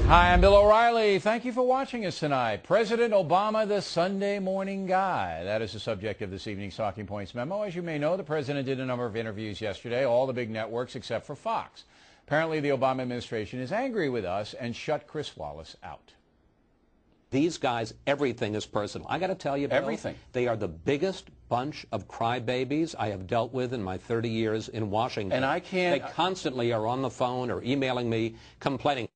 Hi, I'm Bill O'Reilly. Thank you for watching us tonight. President Obama, the Sunday morning guy. That is the subject of this evening's Talking Points memo. As you may know, the president did a number of interviews yesterday, all the big networks except for Fox. Apparently, the Obama administration is angry with us and shut Chris Wallace out. These guys, everything is personal. I got to tell you, Bill, everything. They are the biggest bunch of crybabies I have dealt with in my 30 years in Washington. And I can't... They constantly are on the phone or emailing me, complaining.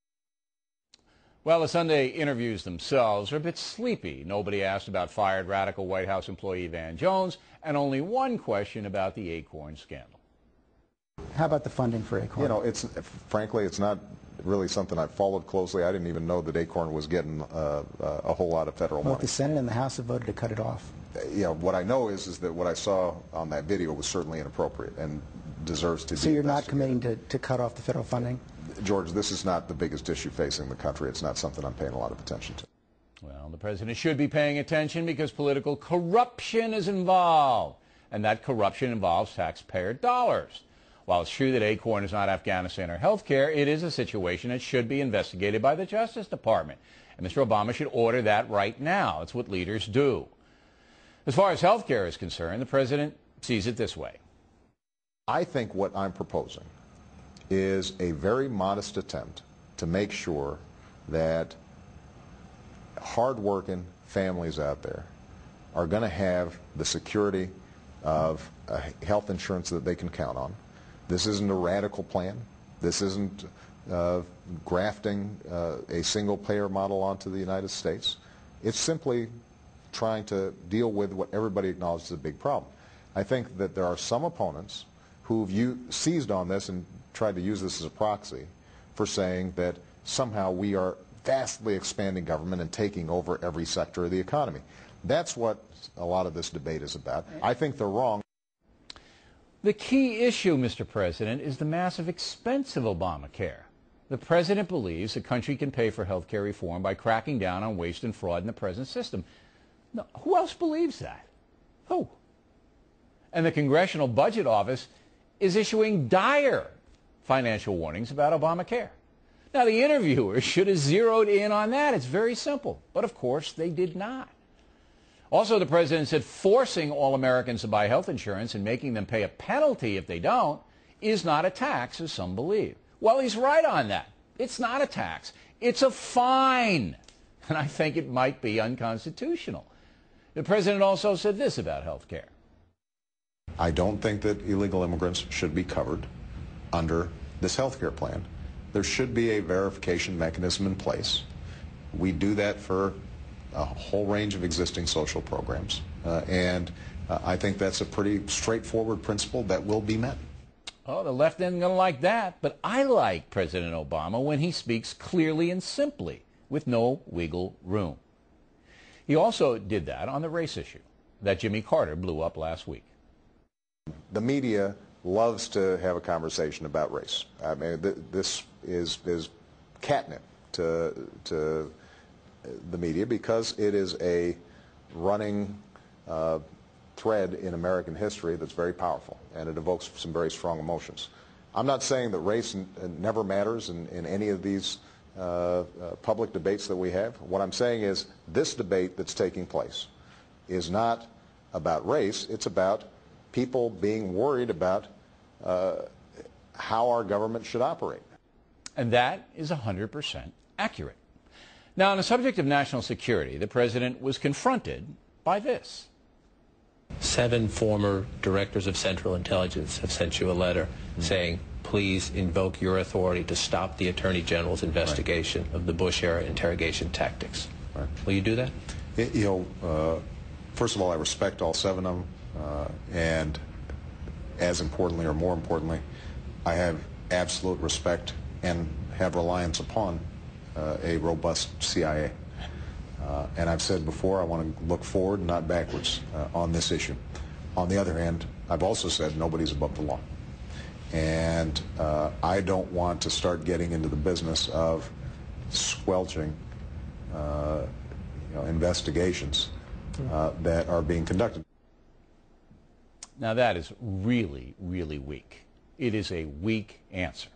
Well, the Sunday interviews themselves are a bit sleepy. Nobody asked about fired radical White House employee Van Jones, and only one question about the Acorn scandal. How about the funding for Acorn? You know, frankly, it's not really something I've followed closely. I didn't even know that Acorn was getting a whole lot of federal money. Well, the Senate and the House have voted to cut it off. You know, what I know is that what I saw on that video was certainly inappropriate and deserves to be So you're not investigated. committing to cut off the federal funding? George, this is not the biggest issue facing the country. It's not something I'm paying a lot of attention to. Well, the president should be paying attention because political corruption is involved, and that corruption involves taxpayer dollars. While it's true that Acorn is not Afghanistan or health care, it is a situation that should be investigated by the Justice Department. And Mr. Obama should order that right now. It's what leaders do. As far as health care is concerned, the president sees it this way. I think what I'm proposing is a very modest attempt to make sure that hard-working families out there are going to have the security of health insurance that they can count on. This isn't a radical plan. This isn't grafting a single-payer model onto the United States. It's simply trying to deal with what everybody acknowledges is a big problem. I think that there are some opponents who've seized on this and tried to use this as a proxy for saying that somehow we are vastly expanding government and taking over every sector of the economy. That's what a lot of this debate is about. I think they're wrong. The key issue, Mr. President, is the massive expense of Obamacare. The president believes the country can pay for health care reform by cracking down on waste and fraud in the present system. No, who else believes that? Who? And the Congressional Budget Office is issuing dire financial warnings about Obamacare. Now, the interviewers should have zeroed in on that. It's very simple. But, of course, they did not. Also, the president said forcing all Americans to buy health insurance and making them pay a penalty if they don't is not a tax, as some believe. Well, he's right on that. It's not a tax. It's a fine. And I think it might be unconstitutional. The president also said this about health care. I don't think that illegal immigrants should be covered under this health care plan. There should be a verification mechanism in place. We do that for a whole range of existing social programs. I think that's a pretty straightforward principle that will be met. Oh, the left isn't going to like that, but I like President Obama when he speaks clearly and simply, with no wiggle room. He also did that on the race issue that Jimmy Carter blew up last week. The media loves to have a conversation about race. I mean, this is catnip to the media because it is a running thread in American history that's very powerful, and it evokes some very strong emotions. I'm not saying that race never matters in any of these public debates that we have. What I'm saying is this debate that's taking place is not about race. It's about people being worried about how our government should operate. And that is 100% accurate. Now, on the subject of national security, the president was confronted by this. 7 former directors of Central Intelligence have sent you a letter saying, please invoke your authority to stop the Attorney General's investigation of the Bush-era interrogation tactics. Right. Will you do that? First of all, I respect all 7 of them, and as importantly, or more importantly, I have absolute respect and have reliance upon a robust CIA. And I've said before, I want to look forward, not backwards, on this issue. On the other hand, I've also said nobody's above the law. And I don't want to start getting into the business of squelching investigations that are being conducted. Now that is really, really weak. It is a weak answer.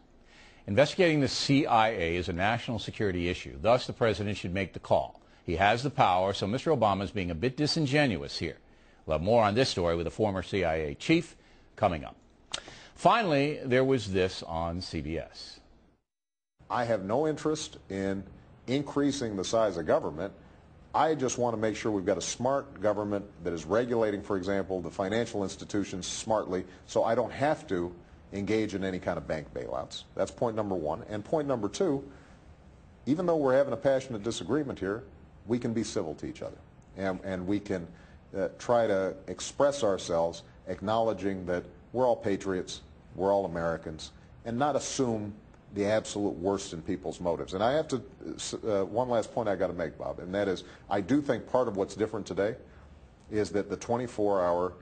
Investigating the CIA is a national security issue. Thus, the president should make the call. He has the power, so Mr. Obama is being a bit disingenuous here. We'll have more on this story with a former CIA chief coming up. Finally, there was this on CBS. I have no interest in increasing the size of government. I just want to make sure we've got a smart government that is regulating, for example, the financial institutions smartly, so I don't have to engage in any kind of bank bailouts. That's point number one. And point number two, even though we're having a passionate disagreement here, we can be civil to each other. And we can try to express ourselves acknowledging that we're all patriots, we're all Americans, and not assume the absolute worst in people's motives. And I have to, one last point I got to make, Bob, and that is I do think part of what's different today is that the 24-hour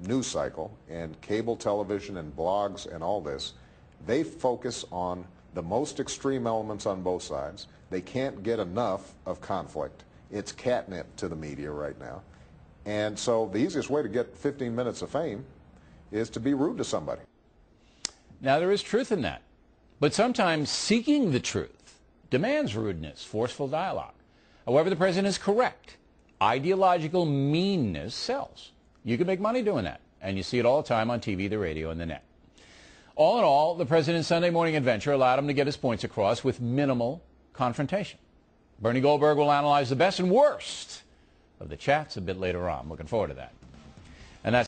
news cycle and cable television and blogs and all this, they focus on the most extreme elements on both sides. They can't get enough of conflict. It's catnip to the media right now. And so the easiest way to get 15 minutes of fame is to be rude to somebody. Now, there is truth in that. But sometimes seeking the truth demands rudeness, forceful dialogue. However, the president is correct. Ideological meanness sells. You can make money doing that, and you see it all the time on TV, the radio, and the net. All in all, the president's Sunday morning adventure allowed him to get his points across with minimal confrontation. Bernie Goldberg will analyze the best and worst of the chats a bit later on. Looking forward to that. And that's